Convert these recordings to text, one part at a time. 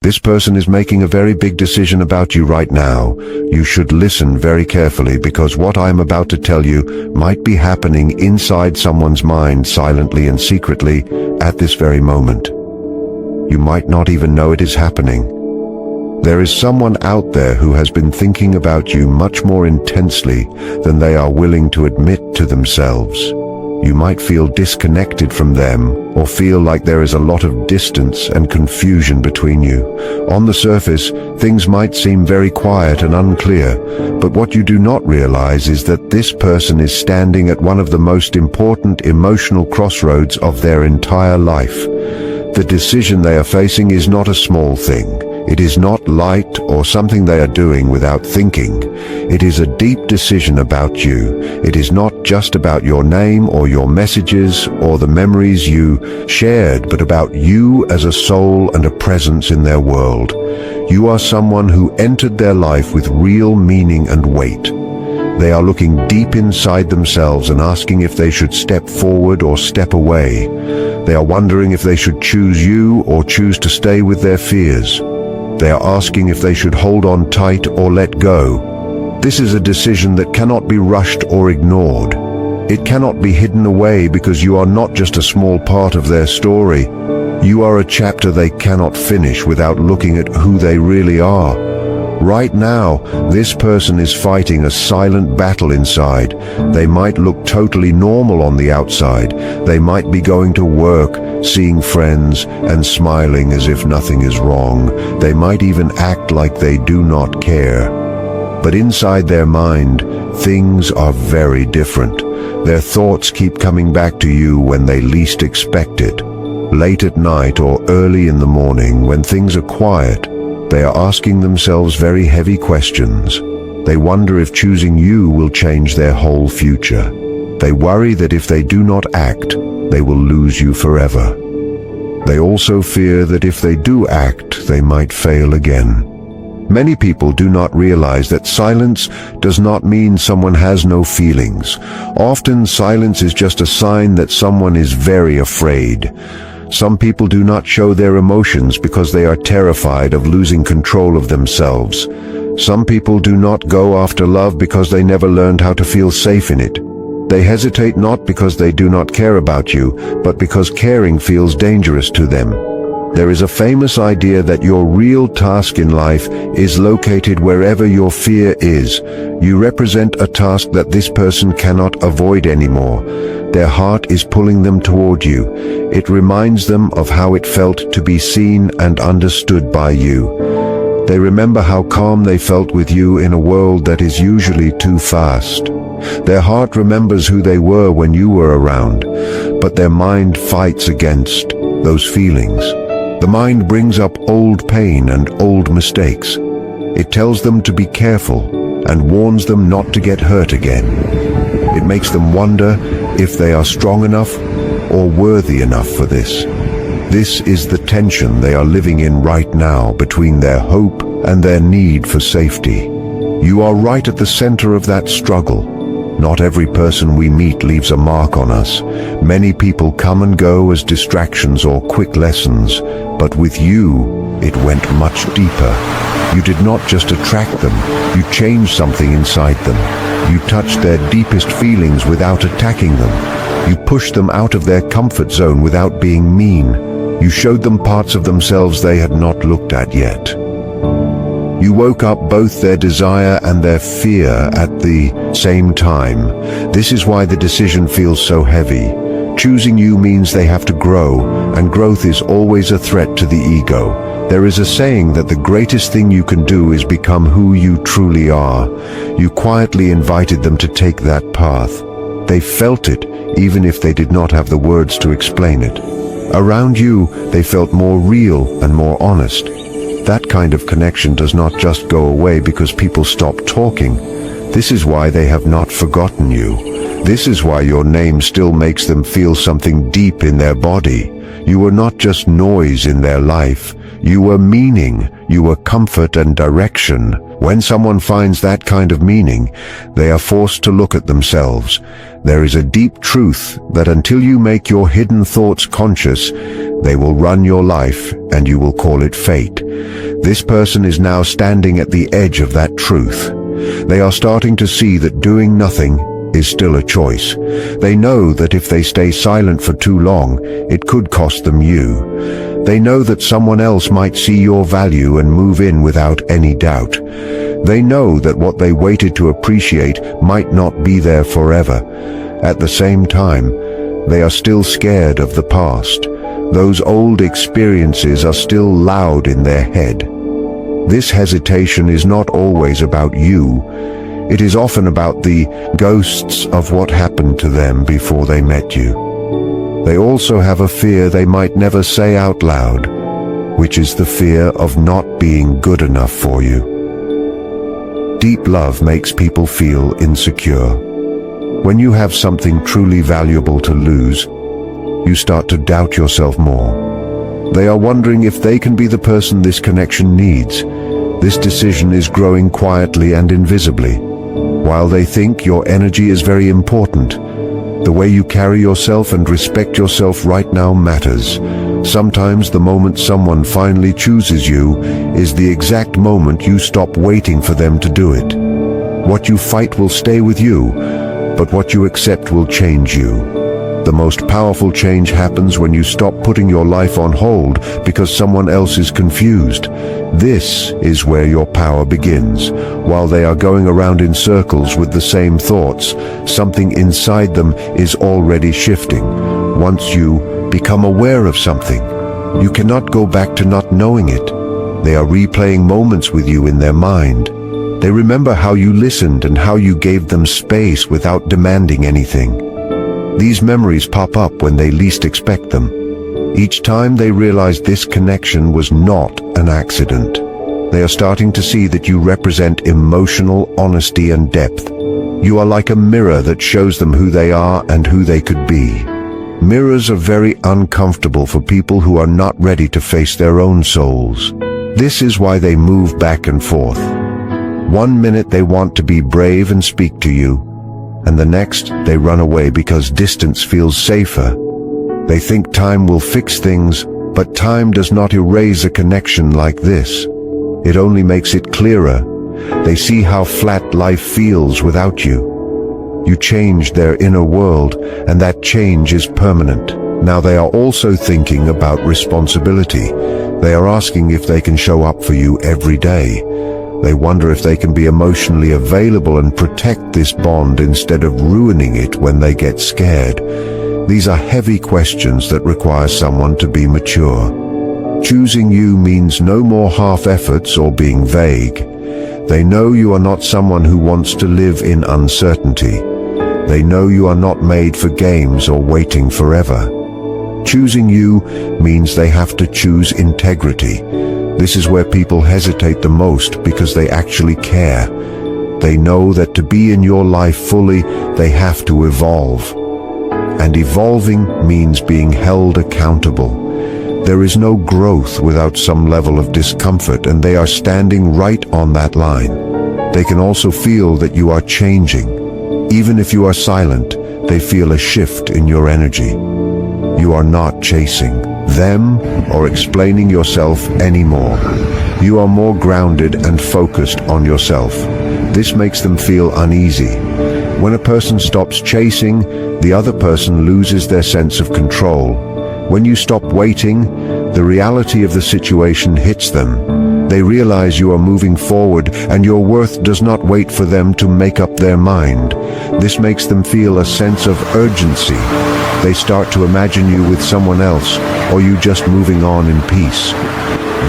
This person is making a very big decision about you right now. You should listen very carefully because what I'm about to tell you might be happening inside someone's mind silently and secretly at this very moment. You might not even know it is happening. There is someone out there who has been thinking about you much more intensely than they are willing to admit to themselves. You might feel disconnected from them or feel like there is a lot of distance and confusion between you. On the surface, things might seem very quiet and unclear, but what you do not realize is that this person is standing at one of the most important emotional crossroads of their entire life. The decision they are facing is not a small thing. It is not light or something they are doing without thinking. It is a deep decision about you. It is not just about your name or your messages or the memories you shared, but about you as a soul and a presence in their world. You are someone who entered their life with real meaning and weight. They are looking deep inside themselves and asking if they should step forward or step away. They are wondering if they should choose you or choose to stay with their fears. They are asking if they should hold on tight or let go. This is a decision that cannot be rushed or ignored. It cannot be hidden away because you are not just a small part of their story. You are a chapter they cannot finish without looking at who they really are. Right now, this person is fighting a silent battle inside. They might look totally normal on the outside. They might be going to work, seeing friends, and smiling as if nothing is wrong. They might even act like they do not care. But inside their mind, things are very different. Their thoughts keep coming back to you when they least expect it. Late at night or early in the morning, when things are quiet, they are asking themselves very heavy questions. They wonder if choosing you will change their whole future. They worry that if they do not act, they will lose you forever. They also fear that if they do act, they might fail again. Many people do not realize that silence does not mean someone has no feelings. Often silence is just a sign that someone is very afraid. Some people do not show their emotions because they are terrified of losing control of themselves. Some people do not go after love because they never learned how to feel safe in it. They hesitate not because they do not care about you, but because caring feels dangerous to them. There is a famous idea that your real task in life is located wherever your fear is. You represent a task that this person cannot avoid anymore. Their heart is pulling them toward you. It reminds them of how it felt to be seen and understood by you. They remember how calm they felt with you in a world that is usually too fast. Their heart remembers who they were when you were around, but their mind fights against those feelings. The mind brings up old pain and old mistakes. It tells them to be careful and warns them not to get hurt again. It makes them wonder if they are strong enough or worthy enough for this. This is the tension they are living in right now between their hope and their need for safety. You are right at the center of that struggle. Not every person we meet leaves a mark on us. Many people come and go as distractions or quick lessons, but with you, it went much deeper. You did not just attract them, you changed something inside them. You touched their deepest feelings without attacking them. You pushed them out of their comfort zone without being mean. You showed them parts of themselves they had not looked at yet. You woke up both their desire and their fear at the same time. This is why the decision feels so heavy. Choosing you means they have to grow, and growth is always a threat to the ego. There is a saying that the greatest thing you can do is become who you truly are. You quietly invited them to take that path. They felt it, even if they did not have the words to explain it. Around you, they felt more real and more honest. That kind of connection does not just go away because people stop talking. This is why they have not forgotten you. This is why your name still makes them feel something deep in their body. You were not just noise in their life. You were meaning. You were comfort and direction. When someone finds that kind of meaning, they are forced to look at themselves. There is a deep truth that until you make your hidden thoughts conscious, They will run your life, and you will call it fate. This person is now standing at the edge of that truth. They are starting to see that doing nothing is still a choice. They know that if they stay silent for too long, it could cost them you. They know that someone else might see your value and move in without any doubt. They know that what they waited to appreciate might not be there forever. At the same time, they are still scared of the past. Those old experiences are still loud in their head. This hesitation is not always about you. It is often about the ghosts of what happened to them before they met you. They also have a fear they might never say out loud, which is the fear of not being good enough for you. Deep love makes people feel insecure. When you have something truly valuable to lose, you start to doubt yourself more. They are wondering if they can be the person this connection needs. This decision is growing quietly and invisibly. While they think your energy is very important, the way you carry yourself and respect yourself right now matters. Sometimes the moment someone finally chooses you is the exact moment you stop waiting for them to do it. What you fight will stay with you, but what you accept will change you. The most powerful change happens when you stop putting your life on hold because someone else is confused. This is where your power begins. While they are going around in circles with the same thoughts, something inside them is already shifting. Once you become aware of something, you cannot go back to not knowing it. They are replaying moments with you in their mind. They remember how you listened and how you gave them space without demanding anything. These memories pop up when they least expect them. Each time they realize this connection was not an accident. They are starting to see that you represent emotional honesty and depth. You are like a mirror that shows them who they are and who they could be. Mirrors are very uncomfortable for people who are not ready to face their own souls. This is why they move back and forth. One minute they want to be brave and speak to you, and the next they run away because distance feels safer. They think time will fix things, but time does not erase a connection like this. It only makes it clearer. They see how flat life feels without you. You changed their inner world, and that change is permanent. Now they are also thinking about responsibility. They are asking if they can show up for you every day. They wonder if they can be emotionally available and protect this bond instead of ruining it when they get scared. These are heavy questions that require someone to be mature. Choosing you means no more half efforts or being vague. They know you are not someone who wants to live in uncertainty. They know you are not made for games or waiting forever. Choosing you means they have to choose integrity. This is where people hesitate the most because they actually care. They know that to be in your life fully, they have to evolve. And evolving means being held accountable. There is no growth without some level of discomfort, and they are standing right on that line. They can also feel that you are changing. Even if you are silent, they feel a shift in your energy. You are not chasing them or explaining yourself anymore. You are more grounded and focused on yourself. This makes them feel uneasy. When a person stops chasing, the other person loses their sense of control. When you stop waiting, the reality of the situation hits them. They realize you are moving forward, and your worth does not wait for them to make up their mind. This makes them feel a sense of urgency. They start to imagine you with someone else, or you just moving on in peace.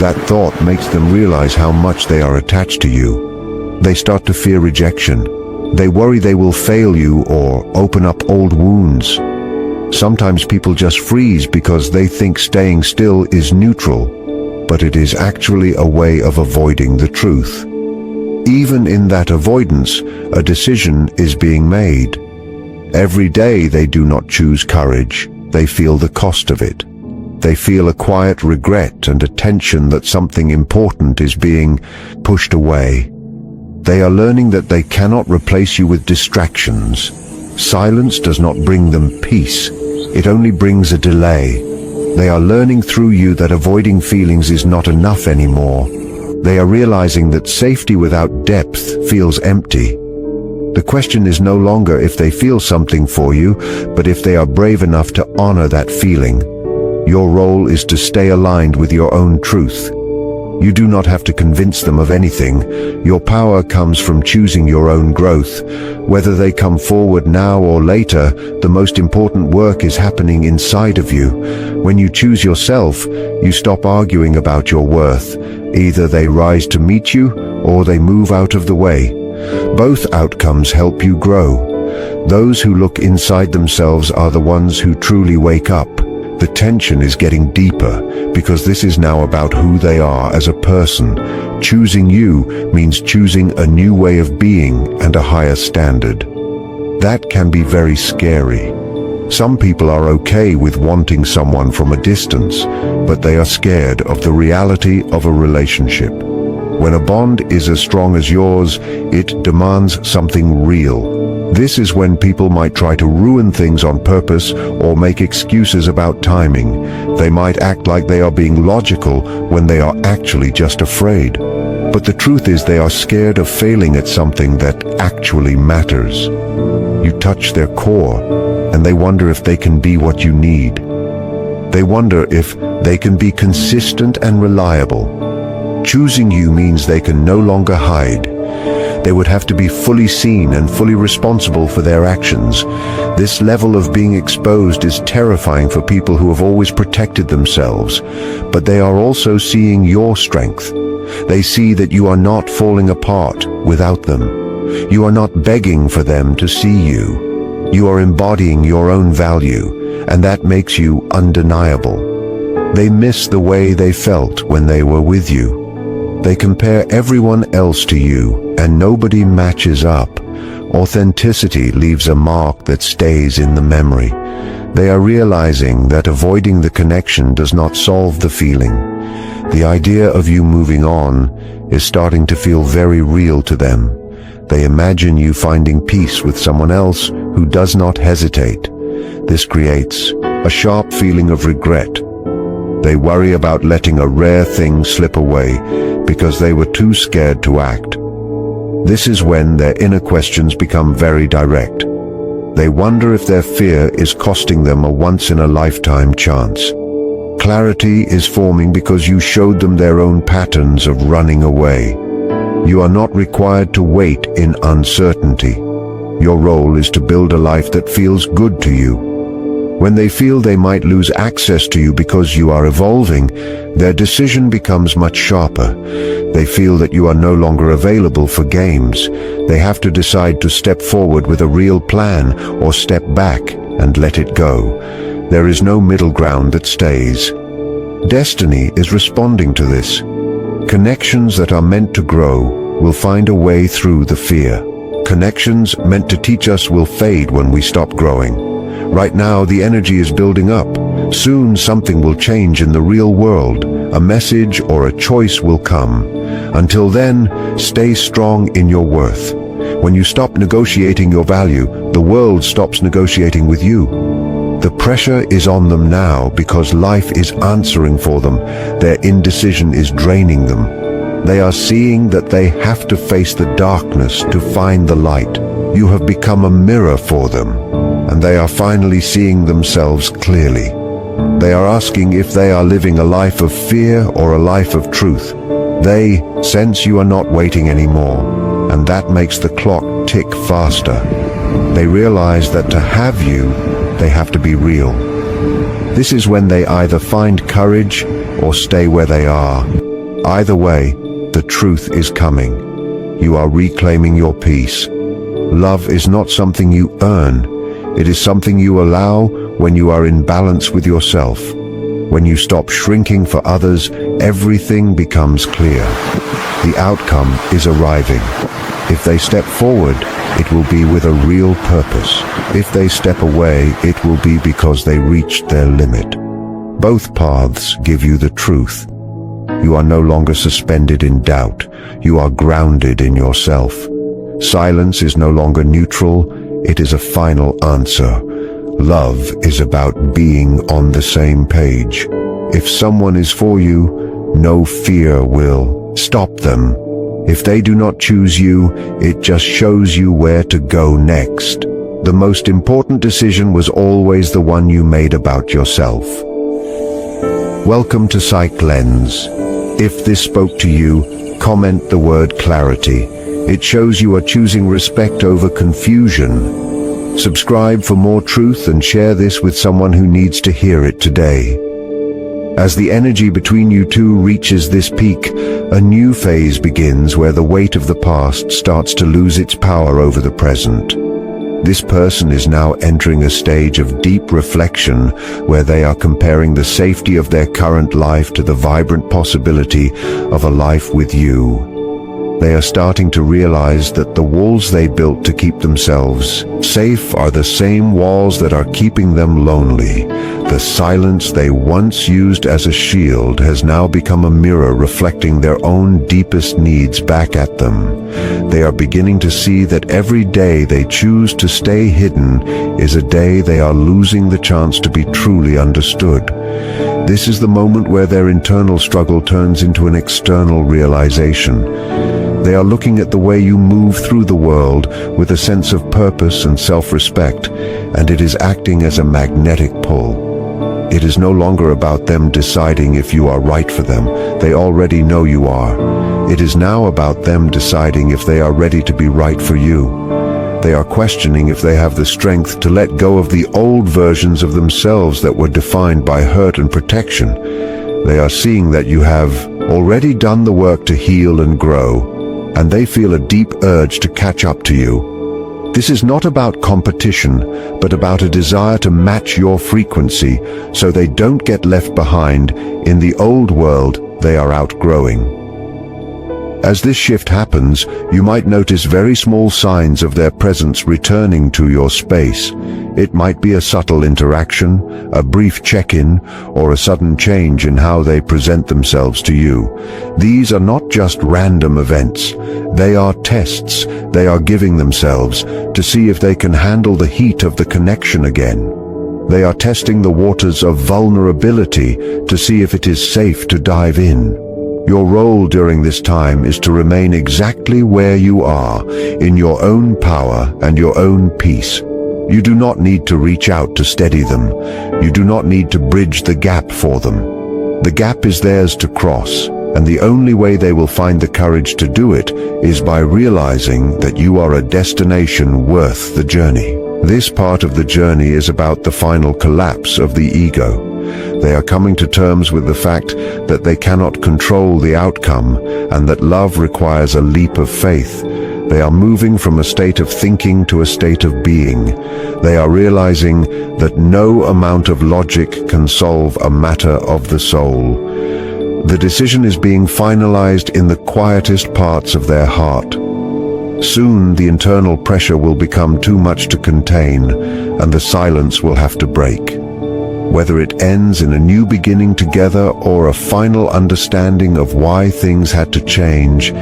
That thought makes them realize how much they are attached to you. They start to fear rejection. They worry they will fail you or open up old wounds. Sometimes people just freeze because they think staying still is neutral, but it is actually a way of avoiding the truth. Even in that avoidance, a decision is being made. Every day they do not choose courage, they feel the cost of it. They feel a quiet regret and a tension that something important is being pushed away. They are learning that they cannot replace you with distractions. Silence does not bring them peace, it only brings a delay. They are learning through you that avoiding feelings is not enough anymore. They are realizing that safety without depth feels empty. The question is no longer if they feel something for you, but if they are brave enough to honor that feeling. Your role is to stay aligned with your own truth. You do not have to convince them of anything. Your power comes from choosing your own growth. Whether they come forward now or later, the most important work is happening inside of you. When you choose yourself, you stop arguing about your worth. Either they rise to meet you, or they move out of the way. Both outcomes help you grow. Those who look inside themselves are the ones who truly wake up. The tension is getting deeper, because this is now about who they are as a person. Choosing you means choosing a new way of being and a higher standard. That can be very scary. Some people are okay with wanting someone from a distance, but they are scared of the reality of a relationship. When a bond is as strong as yours, it demands something real. This is when people might try to ruin things on purpose or make excuses about timing. They might act like they are being logical when they are actually just afraid. But the truth is they are scared of failing at something that actually matters. You touch their core, and they wonder if they can be what you need. They wonder if they can be consistent and reliable. Choosing you means they can no longer hide. They would have to be fully seen and fully responsible for their actions. This level of being exposed is terrifying for people who have always protected themselves, but they are also seeing your strength. They see that you are not falling apart without them. You are not begging for them to see you. You are embodying your own value, and that makes you undeniable. They miss the way they felt when they were with you. They compare everyone else to you, and nobody matches up. Authenticity leaves a mark that stays in the memory. They are realizing that avoiding the connection does not solve the feeling. The idea of you moving on is starting to feel very real to them. They imagine you finding peace with someone else who does not hesitate. This creates a sharp feeling of regret. They worry about letting a rare thing slip away because they were too scared to act. This is when their inner questions become very direct. They wonder if their fear is costing them a once-in-a-lifetime chance. Clarity is forming because you showed them their own patterns of running away. You are not required to wait in uncertainty. Your role is to build a life that feels good to you. When they feel they might lose access to you because you are evolving, their decision becomes much sharper. They feel that you are no longer available for games. They have to decide to step forward with a real plan or step back and let it go. There is no middle ground that stays. Destiny is responding to this. Connections that are meant to grow will find a way through the fear. Connections meant to teach us will fade when we stop growing. Right now, the energy is building up. Soon something will change in the real world. A message or a choice will come. Until then, stay strong in your worth. When you stop negotiating your value, the world stops negotiating with you. The pressure is on them now because life is answering for them. Their indecision is draining them. They are seeing that they have to face the darkness to find the light. You have become a mirror for them, and they are finally seeing themselves clearly. They are asking if they are living a life of fear or a life of truth. They sense you are not waiting anymore, and that makes the clock tick faster. They realize that to have you, they have to be real. This is when they either find courage or stay where they are. Either way, the truth is coming. You are reclaiming your peace. Love is not something you earn. It is something you allow when you are in balance with yourself. When you stop shrinking for others, everything becomes clear. The outcome is arriving. If they step forward, it will be with a real purpose. If they step away, it will be because they reached their limit. Both paths give you the truth. You are no longer suspended in doubt. You are grounded in yourself. Silence is no longer neutral. It is a final answer. Love is about being on the same page. If someone is for you, no fear will stop them. If they do not choose you, it just shows you where to go next. The most important decision was always the one you made about yourself. Welcome to Psych Lens. If this spoke to you, comment the word clarity. It shows you are choosing respect over confusion. Subscribe for more truth and share this with someone who needs to hear it today. As the energy between you two reaches this peak, a new phase begins where the weight of the past starts to lose its power over the present. This person is now entering a stage of deep reflection where they are comparing the safety of their current life to the vibrant possibility of a life with you. They are starting to realize that the walls they built to keep themselves safe are the same walls that are keeping them lonely. The silence they once used as a shield has now become a mirror reflecting their own deepest needs back at them. They are beginning to see that every day they choose to stay hidden is a day they are losing the chance to be truly understood. This is the moment where their internal struggle turns into an external realization. They are looking at the way you move through the world with a sense of purpose and self-respect, and it is acting as a magnetic pull. It is no longer about them deciding if you are right for them. They already know you are. It is now about them deciding if they are ready to be right for you. They are questioning if they have the strength to let go of the old versions of themselves that were defined by hurt and protection. They are seeing that you have already done the work to heal and grow, and they feel a deep urge to catch up to you. This is not about competition, but about a desire to match your frequency so they don't get left behind in the old world they are outgrowing. As this shift happens, you might notice very small signs of their presence returning to your space. It might be a subtle interaction, a brief check-in, or a sudden change in how they present themselves to you. These are not just random events. They are tests they are giving themselves to see if they can handle the heat of the connection again. They are testing the waters of vulnerability to see if it is safe to dive in. Your role during this time is to remain exactly where you are, in your own power and your own peace. You do not need to reach out to steady them. You do not need to bridge the gap for them. The gap is theirs to cross, and the only way they will find the courage to do it is by realizing that you are a destination worth the journey. This part of the journey is about the final collapse of the ego. They are coming to terms with the fact that they cannot control the outcome and that love requires a leap of faith. They are moving from a state of thinking to a state of being. They are realizing that no amount of logic can solve a matter of the soul. The decision is being finalized in the quietest parts of their heart. Soon the internal pressure will become too much to contain, and the silence will have to break. Whether it ends in a new beginning together or a final understanding of why things had to change,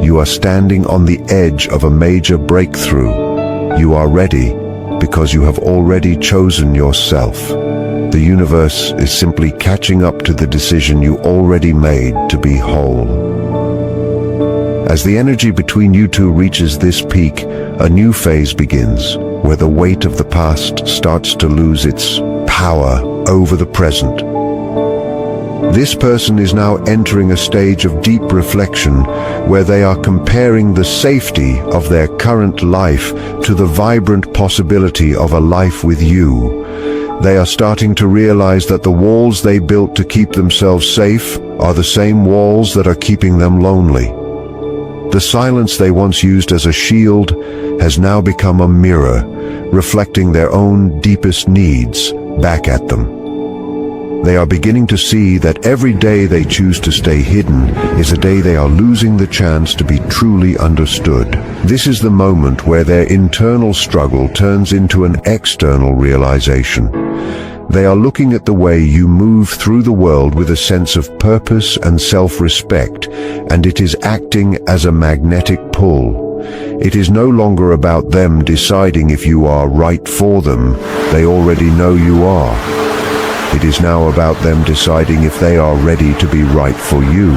you are standing on the edge of a major breakthrough. You are ready because you have already chosen yourself. The universe is simply catching up to the decision you already made to be whole. As the energy between you two reaches this peak, a new phase begins, where the weight of the past starts to lose its power over the present. This person is now entering a stage of deep reflection where they are comparing the safety of their current life to the vibrant possibility of a life with you. They are starting to realize that the walls they built to keep themselves safe are the same walls that are keeping them lonely. The silence they once used as a shield has now become a mirror, reflecting their own deepest needs back at them. They are beginning to see that every day they choose to stay hidden is a day they are losing the chance to be truly understood. This is the moment where their internal struggle turns into an external realization. They are looking at the way you move through the world with a sense of purpose and self-respect, and it is acting as a magnetic pull. It is no longer about them deciding if you are right for them. They already know you are. It is now about them deciding if they are ready to be right for you.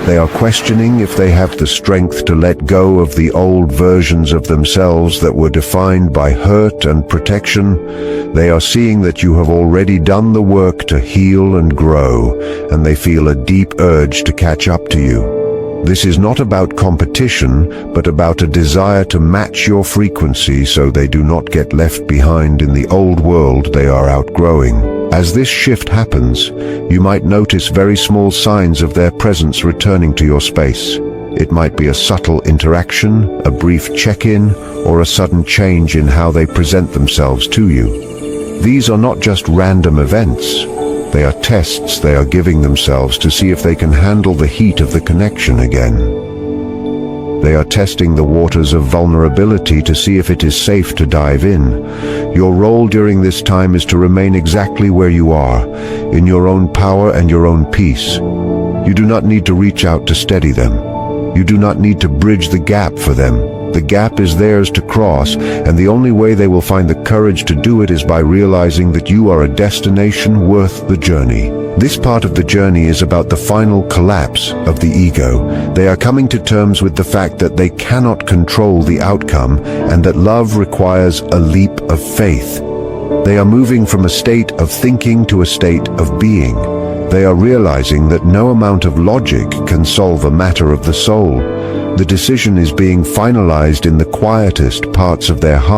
They are questioning if they have the strength to let go of the old versions of themselves that were defined by hurt and protection. They are seeing that you have already done the work to heal and grow, and they feel a deep urge to catch up to you. This is not about competition, but about a desire to match your frequency so they do not get left behind in the old world they are outgrowing. As this shift happens, you might notice very small signs of their presence returning to your space. It might be a subtle interaction, a brief check-in, or a sudden change in how they present themselves to you. These are not just random events. They are tests they are giving themselves to see if they can handle the heat of the connection again. They are testing the waters of vulnerability to see if it is safe to dive in. Your role during this time is to remain exactly where you are, in your own power and your own peace. You do not need to reach out to steady them. You do not need to bridge the gap for them. The gap is theirs to cross, and the only way they will find the courage to do it is by realizing that you are a destination worth the journey. This part of the journey is about the final collapse of the ego. They are coming to terms with the fact that they cannot control the outcome and that love requires a leap of faith. They are moving from a state of thinking to a state of being. They are realizing that no amount of logic can solve a matter of the soul. The decision is being finalized in the quietest parts of their heart.